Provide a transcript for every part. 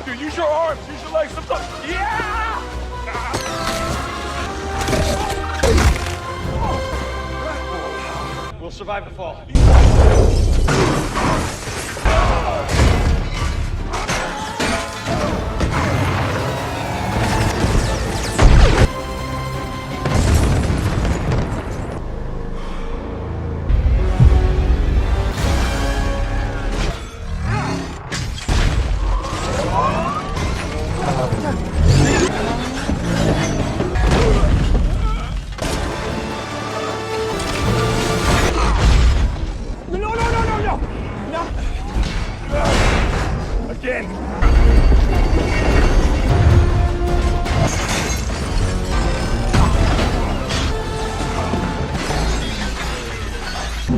Dude, use your arms, use your legs. Yeah! We'll survive the fall.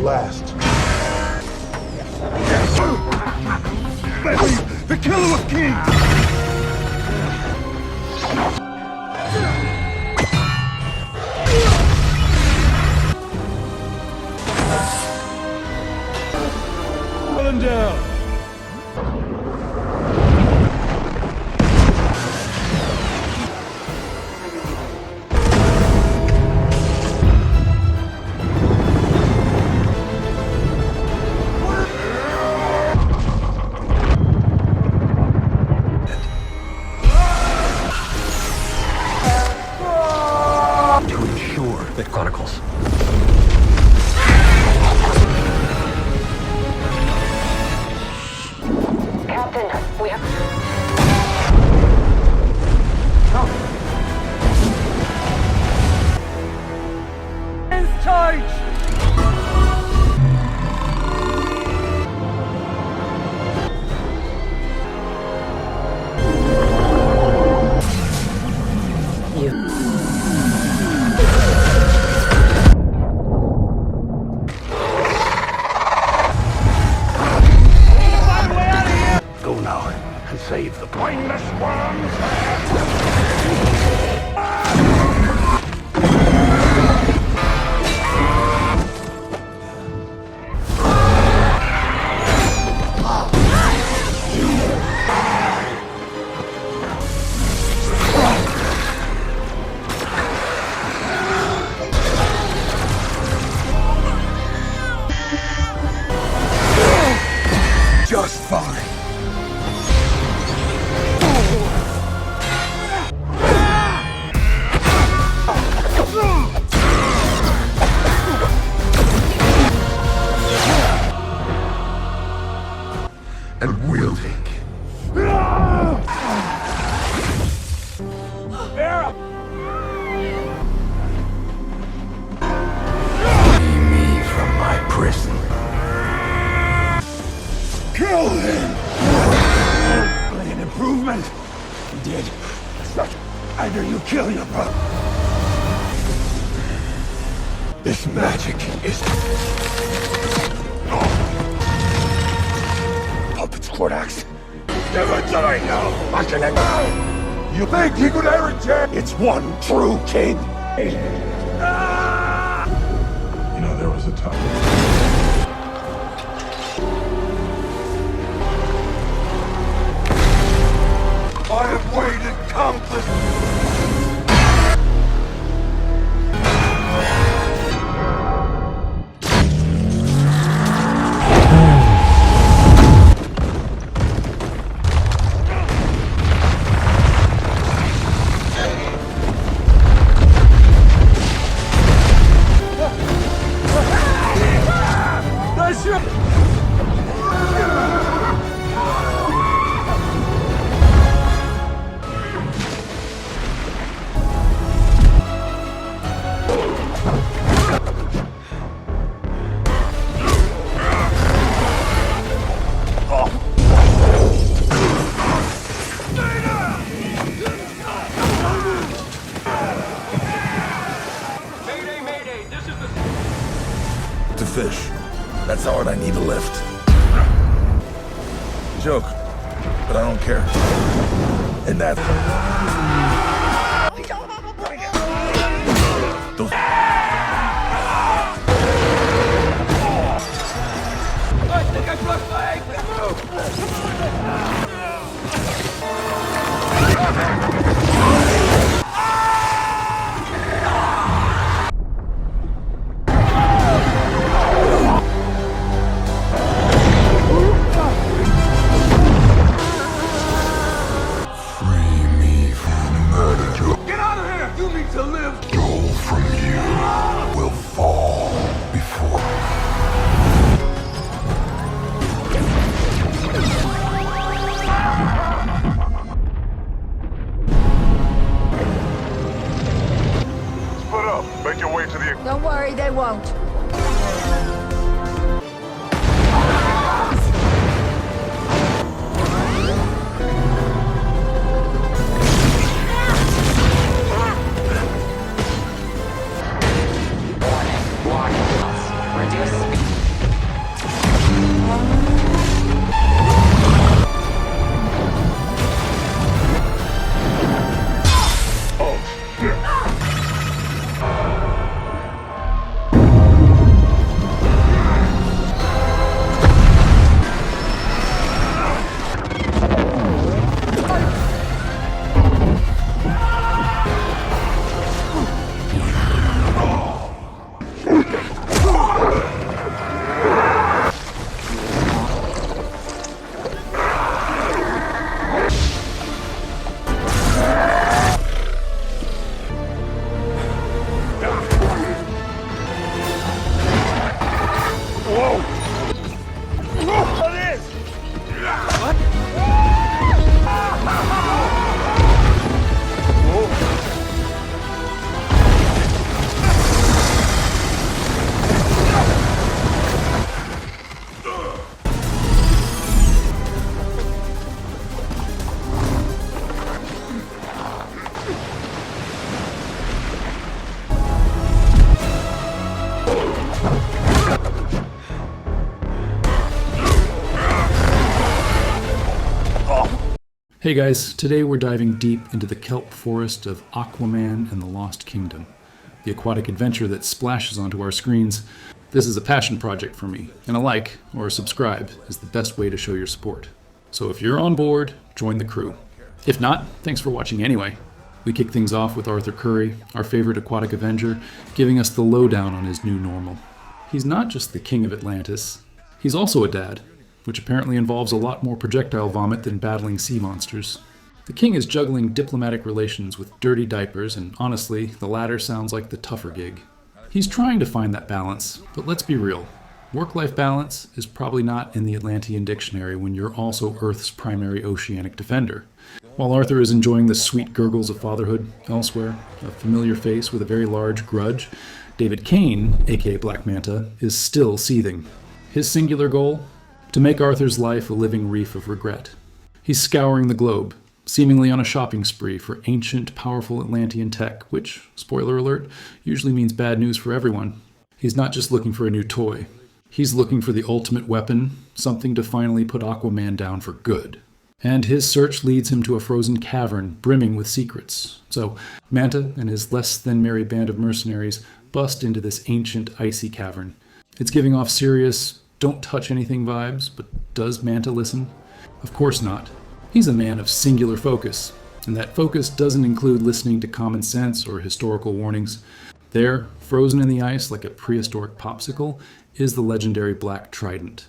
Last. The killer of kings! Put him down! It chronicles. Captain, we have... It's charge! Save the pointless worms! Just fine. And wielding. Free me from my prison. Kill him! Only an improvement. He did. Either you kill your brother. This magic is... Puppet's court axe. Never did I know I can ever... You think he could ever change? It's one true king. You know, there was a time... I have waited countless... To fish. That's all I need to lift. Joke, but I don't care. And that... Those... I think I broke my ankle! Reduce speed. Hey guys, today we're diving deep into the kelp forest of Aquaman and the Lost Kingdom, the aquatic adventure that splashes onto our screens. This is a passion project for me, and a like or a subscribe is the best way to show your support. So if you're on board, join the crew. If not, thanks for watching anyway. We kick things off with Arthur Curry, our favorite aquatic avenger, giving us the lowdown on his new normal. He's not just the king of Atlantis, he's also a dad, which apparently involves a lot more projectile vomit than battling sea monsters. The king is juggling diplomatic relations with dirty diapers, and honestly, the latter sounds like the tougher gig. He's trying to find that balance, but let's be real. Work-life balance is probably not in the Atlantean dictionary when you're also Earth's primary oceanic defender. While Arthur is enjoying the sweet gurgles of fatherhood elsewhere, a familiar face with a very large grudge, David Kane, aka Black Manta, is still seething. His singular goal? To make Arthur's life a living reef of regret. He's scouring the globe, seemingly on a shopping spree for ancient, powerful Atlantean tech, which, spoiler alert, usually means bad news for everyone. He's not just looking for a new toy. He's looking for the ultimate weapon, something to finally put Aquaman down for good. And his search leads him to a frozen cavern brimming with secrets. So, Manta and his less than merry band of mercenaries bust into this ancient, icy cavern. It's giving off serious, don't touch anything vibes, but does Manta listen? Of course not. He's a man of singular focus, and that focus doesn't include listening to common sense or historical warnings. There, frozen in the ice like a prehistoric popsicle, is the legendary Black Trident.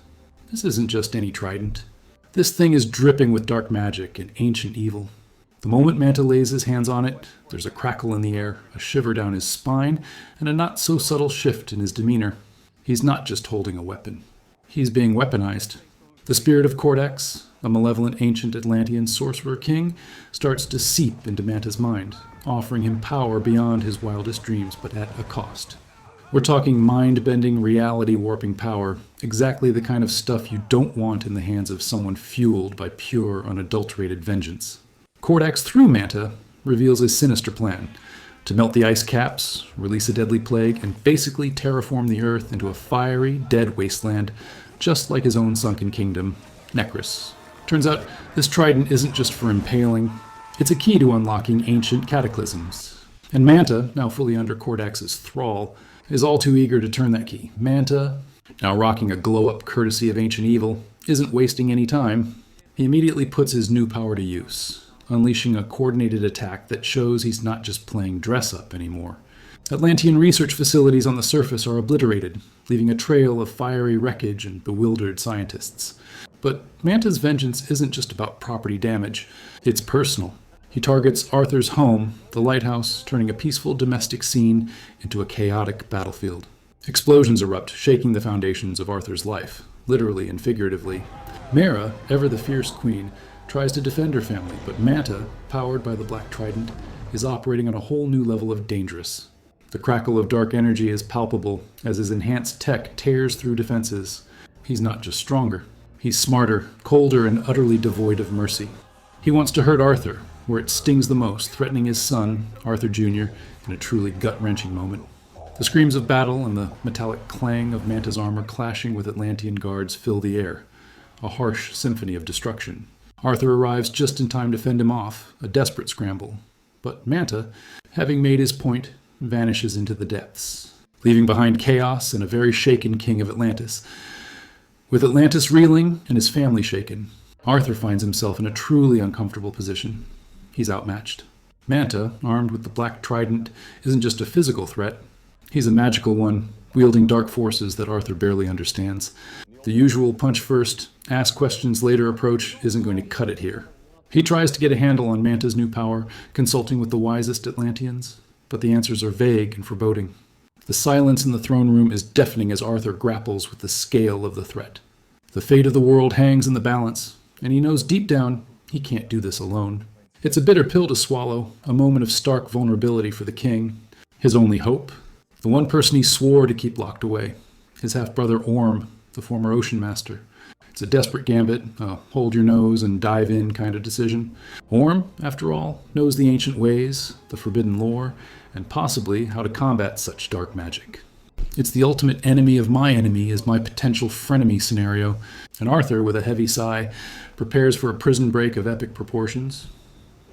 This isn't just any trident. This thing is dripping with dark magic and ancient evil. The moment Manta lays his hands on it, there's a crackle in the air, a shiver down his spine, and a not-so-subtle shift in his demeanor. He's not just holding a weapon. He's being weaponized. The spirit of Cordax, a malevolent ancient Atlantean sorcerer king, starts to seep into Manta's mind, offering him power beyond his wildest dreams, but at a cost. We're talking mind-bending, reality-warping power, exactly the kind of stuff you don't want in the hands of someone fueled by pure, unadulterated vengeance. Cordax, through Manta, reveals a sinister plan to melt the ice caps, release a deadly plague, and basically terraform the Earth into a fiery, dead wasteland, just like his own sunken kingdom, Necros. Turns out, this trident isn't just for impaling, it's a key to unlocking ancient cataclysms. And Manta, now fully under Cordax's thrall, is all too eager to turn that key. Manta, now rocking a glow-up courtesy of ancient evil, isn't wasting any time. He immediately puts his new power to use, unleashing a coordinated attack that shows he's not just playing dress-up anymore. Atlantean research facilities on the surface are obliterated, leaving a trail of fiery wreckage and bewildered scientists. But Manta's vengeance isn't just about property damage, it's personal. He targets Arthur's home, the lighthouse, turning a peaceful domestic scene into a chaotic battlefield. Explosions erupt, shaking the foundations of Arthur's life, literally and figuratively. Mera, ever the fierce queen, tries to defend her family, but Manta, powered by the Black Trident, is operating on a whole new level of dangerous. The crackle of dark energy is palpable as his enhanced tech tears through defenses. He's not just stronger. He's smarter, colder, and utterly devoid of mercy. He wants to hurt Arthur, where it stings the most, threatening his son, Arthur Jr., in a truly gut-wrenching moment. The screams of battle and the metallic clang of Manta's armor clashing with Atlantean guards fill the air, a harsh symphony of destruction. Arthur arrives just in time to fend him off, a desperate scramble. But Manta, having made his point, vanishes into the depths, leaving behind chaos and a very shaken king of Atlantis. With Atlantis reeling and his family shaken, Arthur finds himself in a truly uncomfortable position. He's outmatched. Manta, armed with the Black Trident, isn't just a physical threat. He's a magical one, wielding dark forces that Arthur barely understands. The usual punch first, ask questions later approach isn't going to cut it here. He tries to get a handle on Manta's new power, consulting with the wisest Atlanteans, but the answers are vague and foreboding. The silence in the throne room is deafening as Arthur grapples with the scale of the threat. The fate of the world hangs in the balance, and he knows deep down he can't do this alone. It's a bitter pill to swallow, a moment of stark vulnerability for the king, his only hope, the one person he swore to keep locked away, his half-brother Orm, the former ocean master. It's a desperate gambit, a hold your nose and dive in kind of decision. Orm, after all, knows the ancient ways, the forbidden lore, and possibly how to combat such dark magic. It's the ultimate enemy of my enemy is my potential frenemy scenario, and Arthur, with a heavy sigh, prepares for a prison break of epic proportions.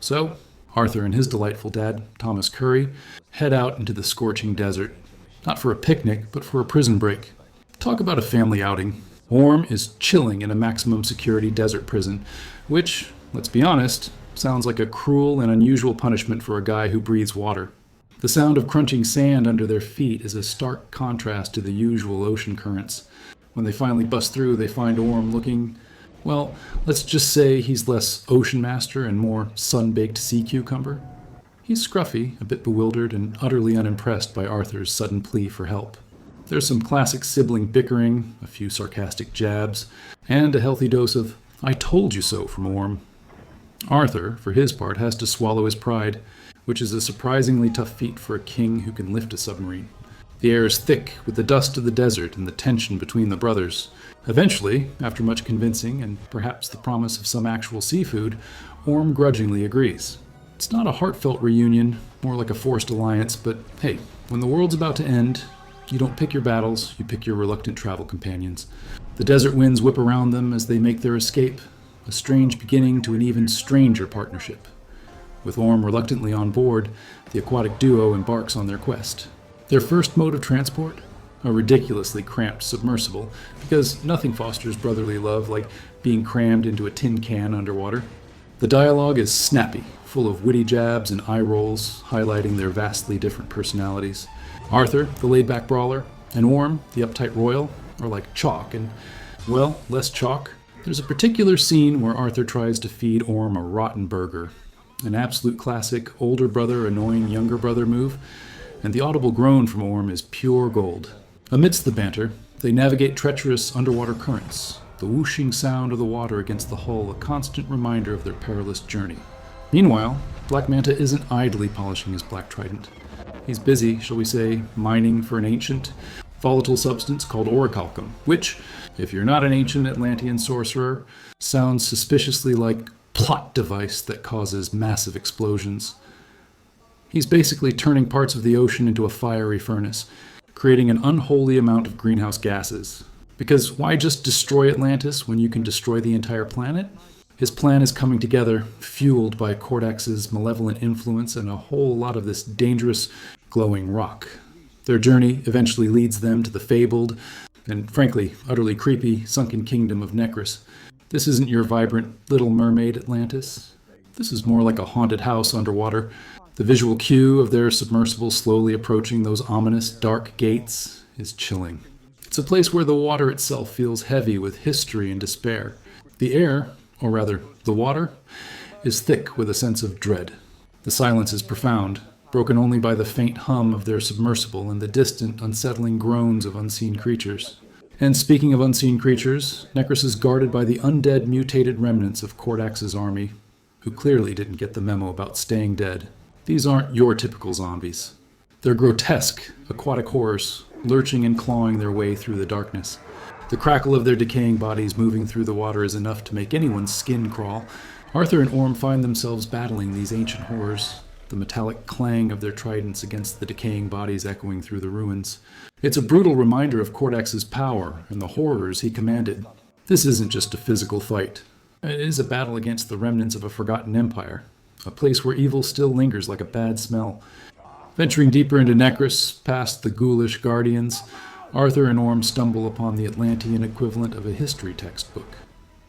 So, Arthur and his delightful dad, Thomas Curry, head out into the scorching desert. Not for a picnic, but for a prison break. Talk about a family outing. Orm is chilling in a maximum security desert prison, which, let's be honest, sounds like a cruel and unusual punishment for a guy who breathes water. The sound of crunching sand under their feet is a stark contrast to the usual ocean currents. When they finally bust through, they find Orm looking, well, let's just say he's less ocean master and more sun-baked sea cucumber. He's scruffy, a bit bewildered, and utterly unimpressed by Arthur's sudden plea for help. There's some classic sibling bickering, a few sarcastic jabs, and a healthy dose of, I told you so from Orm. Arthur, for his part, has to swallow his pride, which is a surprisingly tough feat for a king who can lift a submarine. The air is thick with the dust of the desert and the tension between the brothers. Eventually, after much convincing and perhaps the promise of some actual seafood, Orm grudgingly agrees. It's not a heartfelt reunion, more like a forced alliance, but hey, when the world's about to end, you don't pick your battles, you pick your reluctant travel companions. The desert winds whip around them as they make their escape, a strange beginning to an even stranger partnership. With Orm reluctantly on board, the aquatic duo embarks on their quest. Their first mode of transport? A ridiculously cramped submersible, because nothing fosters brotherly love like being crammed into a tin can underwater. The dialogue is snappy, full of witty jabs and eye rolls, highlighting their vastly different personalities. Arthur, the laid-back brawler, and Orm, the uptight royal, are like chalk and, well, less chalk. There's a particular scene where Arthur tries to feed Orm a rotten burger, an absolute classic older brother annoying younger brother move, and the audible groan from Orm is pure gold. Amidst the banter, they navigate treacherous underwater currents, the whooshing sound of the water against the hull a constant reminder of their perilous journey. Meanwhile, Black Manta isn't idly polishing his Black Trident. He's busy, shall we say, mining for an ancient, volatile substance called orichalcum, which, if you're not an ancient Atlantean sorcerer, sounds suspiciously like plot device that causes massive explosions. He's basically turning parts of the ocean into a fiery furnace, creating an unholy amount of greenhouse gases. Because why just destroy Atlantis when you can destroy the entire planet? His plan is coming together, fueled by Cordax's malevolent influence and a whole lot of this dangerous, glowing rock. Their journey eventually leads them to the fabled, and frankly, utterly creepy, sunken kingdom of Necrus. This isn't your vibrant Little Mermaid Atlantis. This is more like a haunted house underwater. The visual cue of their submersible slowly approaching those ominous, dark gates is chilling. It's a place where the water itself feels heavy with history and despair. The air, or rather, the water, is thick with a sense of dread. The silence is profound, broken only by the faint hum of their submersible and the distant, unsettling groans of unseen creatures. And speaking of unseen creatures, Necrus is guarded by the undead mutated remnants of Cordax's army, who clearly didn't get the memo about staying dead. These aren't your typical zombies. They're grotesque, aquatic horrors, lurching and clawing their way through the darkness. The crackle of their decaying bodies moving through the water is enough to make anyone's skin crawl. Arthur and Orm find themselves battling these ancient horrors, the metallic clang of their tridents against the decaying bodies echoing through the ruins. It's a brutal reminder of Kordax's power and the horrors he commanded. This isn't just a physical fight. It is a battle against the remnants of a forgotten empire, a place where evil still lingers like a bad smell. Venturing deeper into Necrus, past the ghoulish guardians, Arthur and Orm stumble upon the Atlantean equivalent of a history textbook.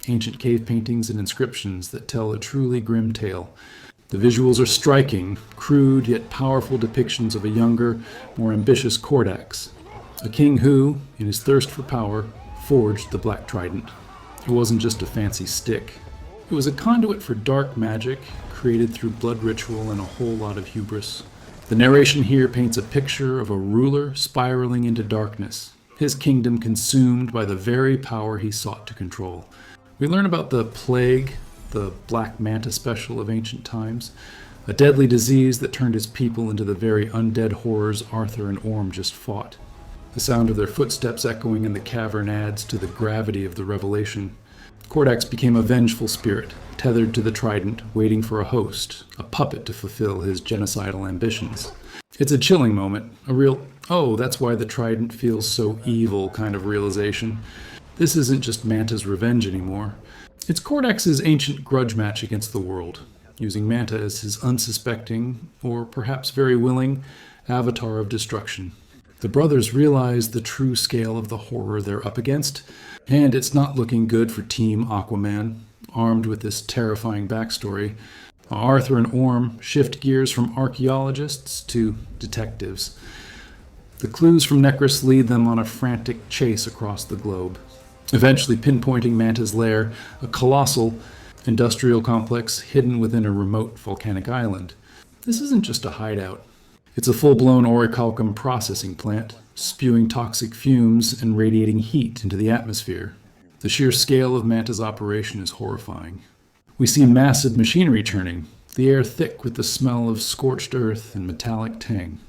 Ancient cave paintings and inscriptions that tell a truly grim tale. The visuals are striking, crude yet powerful depictions of a younger, more ambitious Kordax, a king who, in his thirst for power, forged the Black Trident. It wasn't just a fancy stick. It was a conduit for dark magic, created through blood ritual and a whole lot of hubris. The narration here paints a picture of a ruler spiraling into darkness, his kingdom consumed by the very power he sought to control. We learn about the plague, the Black Manta special of ancient times, a deadly disease that turned his people into the very undead horrors Arthur and Orm just fought. The sound of their footsteps echoing in the cavern adds to the gravity of the revelation. Kordax became a vengeful spirit, tethered to the trident, waiting for a host, a puppet to fulfill his genocidal ambitions. It's a chilling moment, a real, oh, that's why the trident feels so evil kind of realization. This isn't just Manta's revenge anymore. It's Kordax's ancient grudge match against the world, using Manta as his unsuspecting, or perhaps very willing, avatar of destruction. The brothers realize the true scale of the horror they're up against, and it's not looking good for Team Aquaman, armed with this terrifying backstory. Arthur and Orm shift gears from archaeologists to detectives. The clues from Necrus lead them on a frantic chase across the globe, eventually pinpointing Manta's lair, a colossal industrial complex hidden within a remote volcanic island. This isn't just a hideout. It's a full-blown orichalcum processing plant, spewing toxic fumes and radiating heat into the atmosphere. The sheer scale of Manta's operation is horrifying. We see massive machinery turning, the air thick with the smell of scorched earth and metallic tang.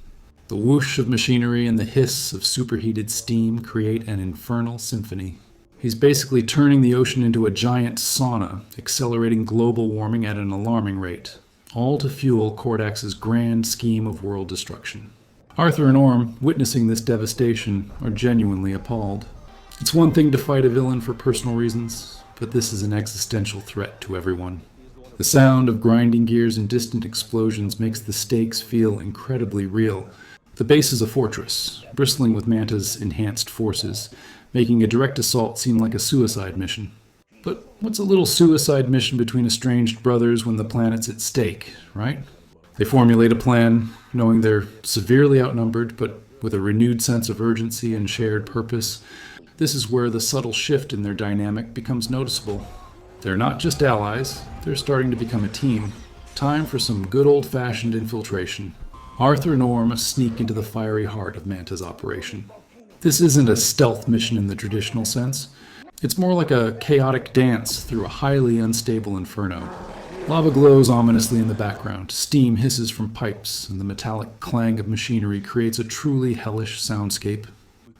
The whoosh of machinery and the hiss of superheated steam create an infernal symphony. He's basically turning the ocean into a giant sauna, accelerating global warming at an alarming rate, all to fuel Kordax's grand scheme of world destruction. Arthur and Orm, witnessing this devastation, are genuinely appalled. It's one thing to fight a villain for personal reasons, but this is an existential threat to everyone. The sound of grinding gears and distant explosions makes the stakes feel incredibly real. The base is a fortress, bristling with Manta's enhanced forces, making a direct assault seem like a suicide mission. But what's a little suicide mission between estranged brothers when the planet's at stake, right? They formulate a plan, knowing they're severely outnumbered, but with a renewed sense of urgency and shared purpose. This is where the subtle shift in their dynamic becomes noticeable. They're not just allies, they're starting to become a team. Time for some good old-fashioned infiltration. Arthur and Orm sneak into the fiery heart of Manta's operation. This isn't a stealth mission in the traditional sense. It's more like a chaotic dance through a highly unstable inferno. Lava glows ominously in the background, steam hisses from pipes, and the metallic clang of machinery creates a truly hellish soundscape.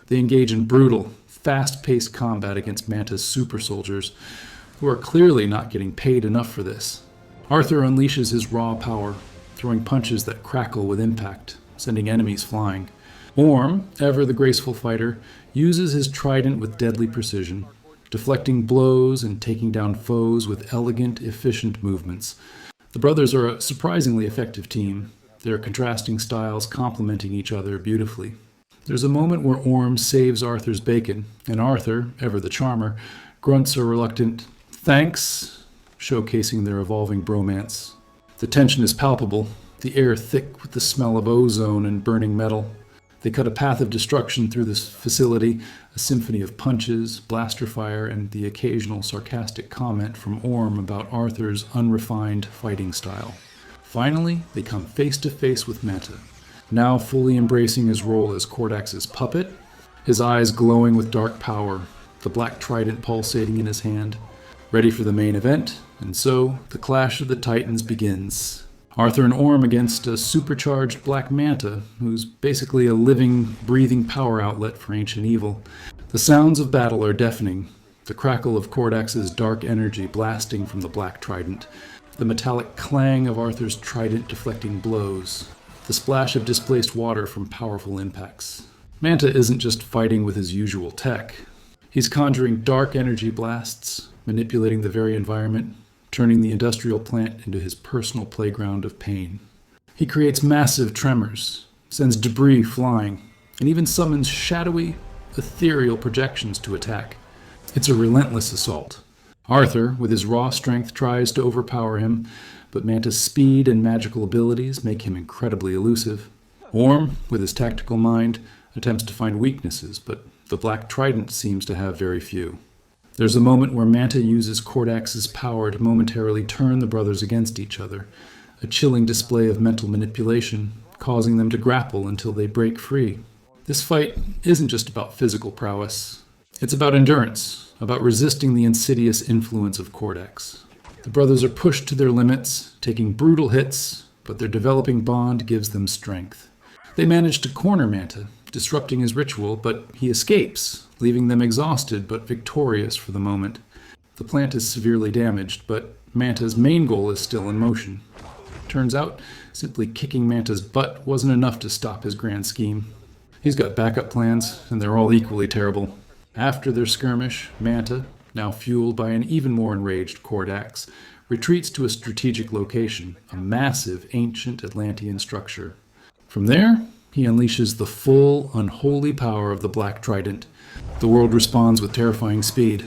They engage in brutal, fast-paced combat against Manta's super soldiers, who are clearly not getting paid enough for this. Arthur unleashes his raw power, throwing punches that crackle with impact, sending enemies flying. Orm, ever the graceful fighter, uses his trident with deadly precision, deflecting blows and taking down foes with elegant, efficient movements. The brothers are a surprisingly effective team, their contrasting styles complementing each other beautifully. There's a moment where Orm saves Arthur's bacon, and Arthur, ever the charmer, grunts a reluctant "thanks," showcasing their evolving bromance. The tension is palpable, the air thick with the smell of ozone and burning metal. They cut a path of destruction through this facility, a symphony of punches, blaster fire, and the occasional sarcastic comment from Orm about Arthur's unrefined fighting style. Finally, they come face to face with Manta, now fully embracing his role as Kordax's puppet, his eyes glowing with dark power, the Black Trident pulsating in his hand, ready for the main event, and so the clash of the Titans begins. Arthur and Orm against a supercharged Black Manta, who's basically a living, breathing power outlet for ancient evil. The sounds of battle are deafening, the crackle of Kordax's dark energy blasting from the Black Trident, the metallic clang of Arthur's trident deflecting blows, the splash of displaced water from powerful impacts. Manta isn't just fighting with his usual tech. He's conjuring dark energy blasts, manipulating the very environment, turning the industrial plant into his personal playground of pain. He creates massive tremors, sends debris flying, and even summons shadowy, ethereal projections to attack. It's a relentless assault. Arthur, with his raw strength, tries to overpower him, but Manta's speed and magical abilities make him incredibly elusive. Orm, with his tactical mind, attempts to find weaknesses, but the Black Trident seems to have very few. There's a moment where Manta uses Kordax's power to momentarily turn the brothers against each other, a chilling display of mental manipulation, causing them to grapple until they break free. This fight isn't just about physical prowess. It's about endurance, about resisting the insidious influence of Kordax. The brothers are pushed to their limits, taking brutal hits, but their developing bond gives them strength. They manage to corner Manta, disrupting his ritual, but he escapes, leaving them exhausted but victorious for the moment. The plant is severely damaged, but Manta's main goal is still in motion. Turns out, simply kicking Manta's butt wasn't enough to stop his grand scheme. He's got backup plans, and they're all equally terrible. After their skirmish, Manta, now fueled by an even more enraged Kordax, retreats to a strategic location, a massive ancient Atlantean structure. From there, he unleashes the full, unholy power of the Black Trident. The world responds with terrifying speed.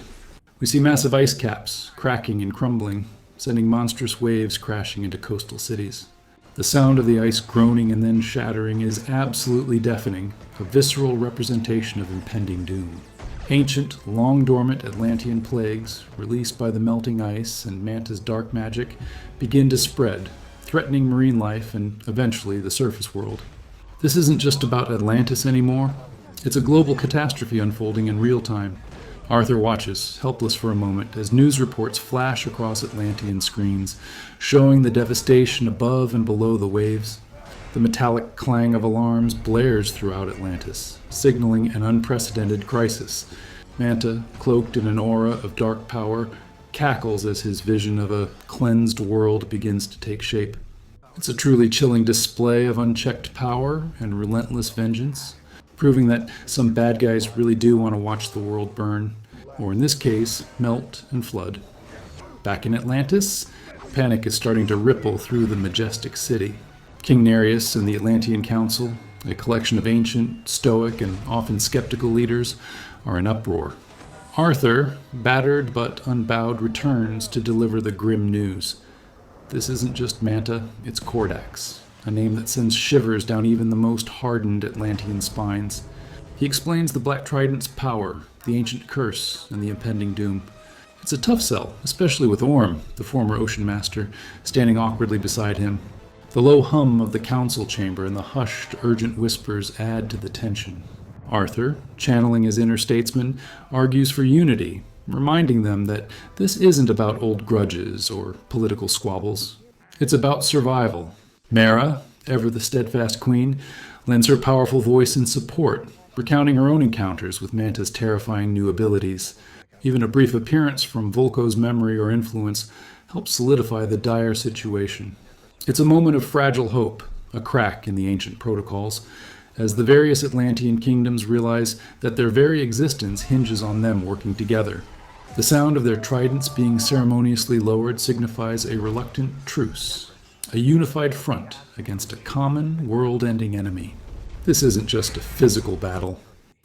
We see massive ice caps cracking and crumbling, sending monstrous waves crashing into coastal cities. The sound of the ice groaning and then shattering is absolutely deafening, a visceral representation of impending doom. Ancient, long-dormant Atlantean plagues, released by the melting ice and Manta's dark magic, begin to spread, threatening marine life and eventually the surface world. This isn't just about Atlantis anymore. It's a global catastrophe unfolding in real time. Arthur watches, helpless for a moment, as news reports flash across Atlantean screens, showing the devastation above and below the waves. The metallic clang of alarms blares throughout Atlantis, signaling an unprecedented crisis. Manta, cloaked in an aura of dark power, cackles as his vision of a cleansed world begins to take shape. It's a truly chilling display of unchecked power and relentless vengeance, proving that some bad guys really do want to watch the world burn, or in this case, melt and flood. Back in Atlantis, panic is starting to ripple through the majestic city. King Nereus and the Atlantean Council, a collection of ancient, stoic, and often skeptical leaders, are in uproar. Arthur, battered but unbowed, returns to deliver the grim news. This isn't just Manta, it's Kordax, a name that sends shivers down even the most hardened Atlantean spines. He explains the Black Trident's power, the ancient curse, and the impending doom. It's a tough sell, especially with Orm, the former ocean master, standing awkwardly beside him. The low hum of the council chamber and the hushed, urgent whispers add to the tension. Arthur, channeling his inner statesman, argues for unity, reminding them that this isn't about old grudges or political squabbles. It's about survival. Mara, ever the steadfast queen, lends her powerful voice in support, recounting her own encounters with Manta's terrifying new abilities. Even a brief appearance from Volko's memory or influence helps solidify the dire situation. It's a moment of fragile hope, a crack in the ancient protocols, as the various Atlantean kingdoms realize that their very existence hinges on them working together. The sound of their tridents being ceremoniously lowered signifies a reluctant truce, a unified front against a common, world-ending enemy. This isn't just a physical battle.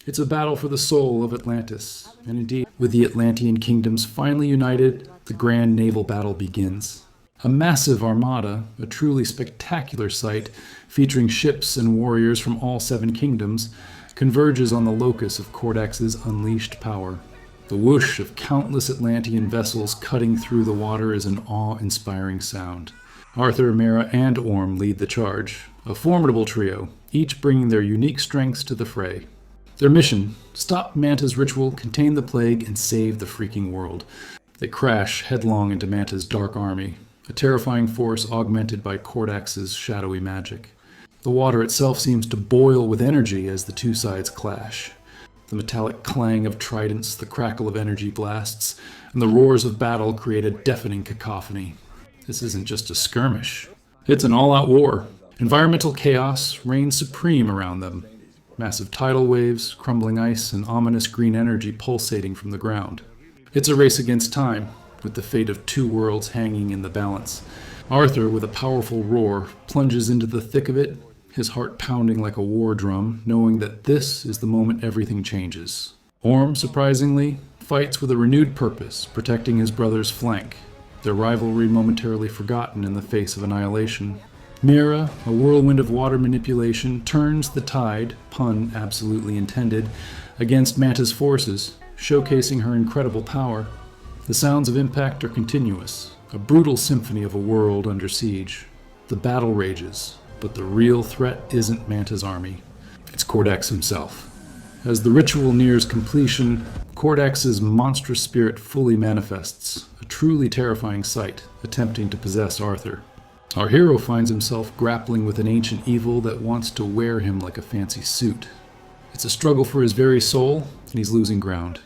It's a battle for the soul of Atlantis, and indeed, with the Atlantean kingdoms finally united, the grand naval battle begins. A massive armada, a truly spectacular sight, featuring ships and warriors from all 7 kingdoms, converges on the locus of Kordax's unleashed power. The whoosh of countless Atlantean vessels cutting through the water is an awe-inspiring sound. Arthur, Mara, and Orm lead the charge, a formidable trio, each bringing their unique strengths to the fray. Their mission: stop Manta's ritual, contain the plague, and save the freaking world. They crash headlong into Manta's dark army, a terrifying force augmented by Kordax's shadowy magic. The water itself seems to boil with energy as the two sides clash. The metallic clang of tridents, the crackle of energy blasts, and the roars of battle create a deafening cacophony. This isn't just a skirmish. It's an all-out war. Environmental chaos reigns supreme around them. Massive tidal waves, crumbling ice, and ominous green energy pulsating from the ground. It's a race against time, with the fate of two worlds hanging in the balance. Arthur, with a powerful roar, plunges into the thick of it, his heart pounding like a war drum, knowing that this is the moment everything changes. Orm, surprisingly, fights with a renewed purpose, protecting his brother's flank, their rivalry momentarily forgotten in the face of annihilation. Mira, a whirlwind of water manipulation, turns the tide, pun absolutely intended, against Manta's forces, showcasing her incredible power. The sounds of impact are continuous, a brutal symphony of a world under siege. The battle rages, but the real threat isn't Manta's army. It's Kordax himself. As the ritual nears completion, Kordax's monstrous spirit fully manifests, a truly terrifying sight, attempting to possess Arthur. Our hero finds himself grappling with an ancient evil that wants to wear him like a fancy suit. It's a struggle for his very soul, and he's losing ground.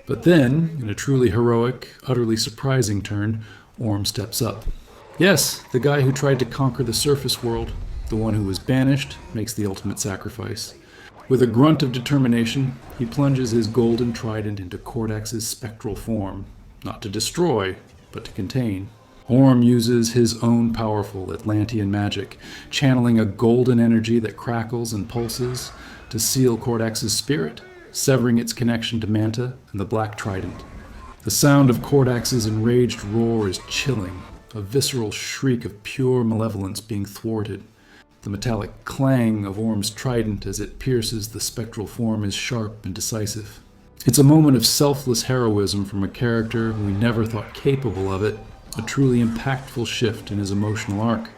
But then, in a truly heroic, utterly surprising turn, Orm steps up. Yes, the guy who tried to conquer the surface world, the one who was banished, makes the ultimate sacrifice. With a grunt of determination, he plunges his golden trident into Kordax's spectral form, not to destroy, but to contain. Orm uses his own powerful Atlantean magic, channeling a golden energy that crackles and pulses to seal Kordax's spirit, severing its connection to Manta and the Black Trident. The sound of Kordax's enraged roar is chilling, a visceral shriek of pure malevolence being thwarted. The metallic clang of Orm's trident as it pierces the spectral form is sharp and decisive. It's a moment of selfless heroism from a character we never thought capable of it, a truly impactful shift in his emotional arc.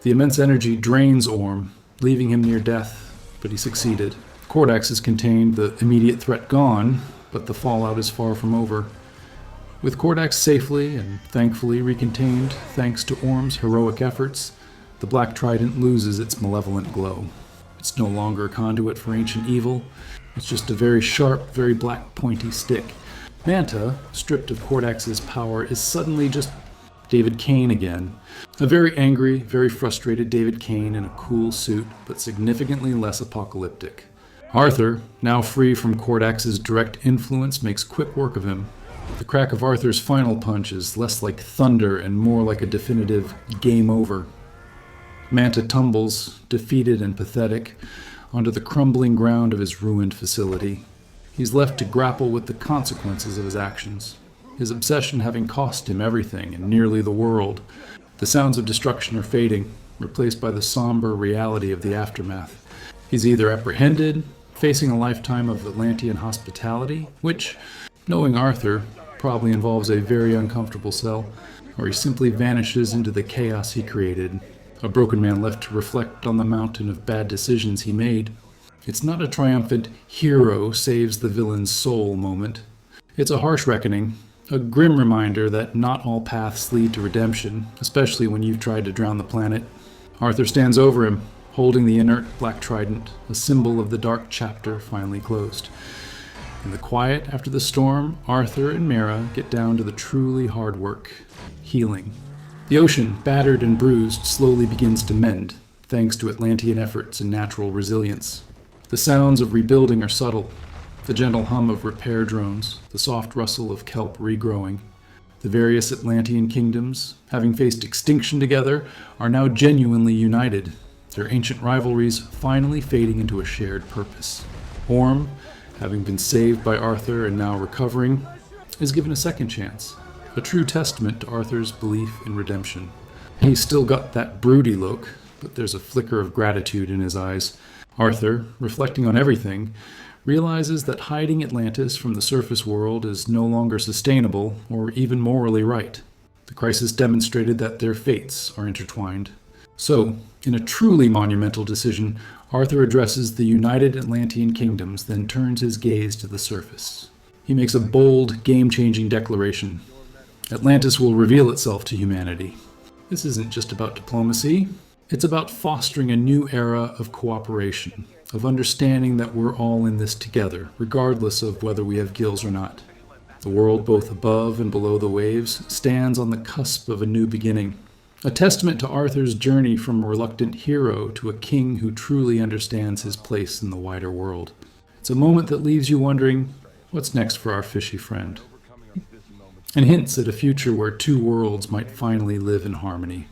The immense energy drains Orm, leaving him near death, but he succeeded. Kordax is contained, the immediate threat gone, but the fallout is far from over. With Kordax safely and thankfully recontained thanks to Orm's heroic efforts, the Black Trident loses its malevolent glow. It's no longer a conduit for ancient evil, it's just a very sharp, very black pointy stick. Manta, stripped of Kordax's power, is suddenly just David Kane again. A very angry, very frustrated David Kane in a cool suit, but significantly less apocalyptic. Arthur, now free from Kordax's direct influence, makes quick work of him. The crack of Arthur's final punch is less like thunder and more like a definitive game over. Manta tumbles, defeated and pathetic, onto the crumbling ground of his ruined facility. He's left to grapple with the consequences of his actions, his obsession having cost him everything and nearly the world. The sounds of destruction are fading, replaced by the somber reality of the aftermath. He's either apprehended, facing a lifetime of Atlantean hospitality, which, knowing Arthur, probably involves a very uncomfortable cell, or he simply vanishes into the chaos he created, a broken man left to reflect on the mountain of bad decisions he made. It's not a triumphant hero saves the villain's soul moment. It's a harsh reckoning, a grim reminder that not all paths lead to redemption, especially when you've tried to drown the planet. Arthur stands over him, holding the inert Black Trident, a symbol of the dark chapter finally closed. In the quiet after the storm, Arthur and Mira get down to the truly hard work, healing. The ocean, battered and bruised, slowly begins to mend, thanks to Atlantean efforts and natural resilience. The sounds of rebuilding are subtle, the gentle hum of repair drones, the soft rustle of kelp regrowing. The various Atlantean kingdoms, having faced extinction together, are now genuinely united, their ancient rivalries finally fading into a shared purpose. Orm, having been saved by Arthur and now recovering, is given a second chance, a true testament to Arthur's belief in redemption. He's still got that broody look, but there's a flicker of gratitude in his eyes. Arthur, reflecting on everything, realizes that hiding Atlantis from the surface world is no longer sustainable or even morally right. The crisis demonstrated that their fates are intertwined. So, in a truly monumental decision, Arthur addresses the united Atlantean kingdoms, then turns his gaze to the surface. He makes a bold, game-changing declaration. Atlantis will reveal itself to humanity. This isn't just about diplomacy. It's about fostering a new era of cooperation, of understanding that we're all in this together, regardless of whether we have gills or not. The world, both above and below the waves, stands on the cusp of a new beginning, A testament to Arthur's journey from a reluctant hero to a king who truly understands his place in the wider world. It's a moment that leaves you wondering, what's next for our fishy friend? And hints at a future where two worlds might finally live in harmony.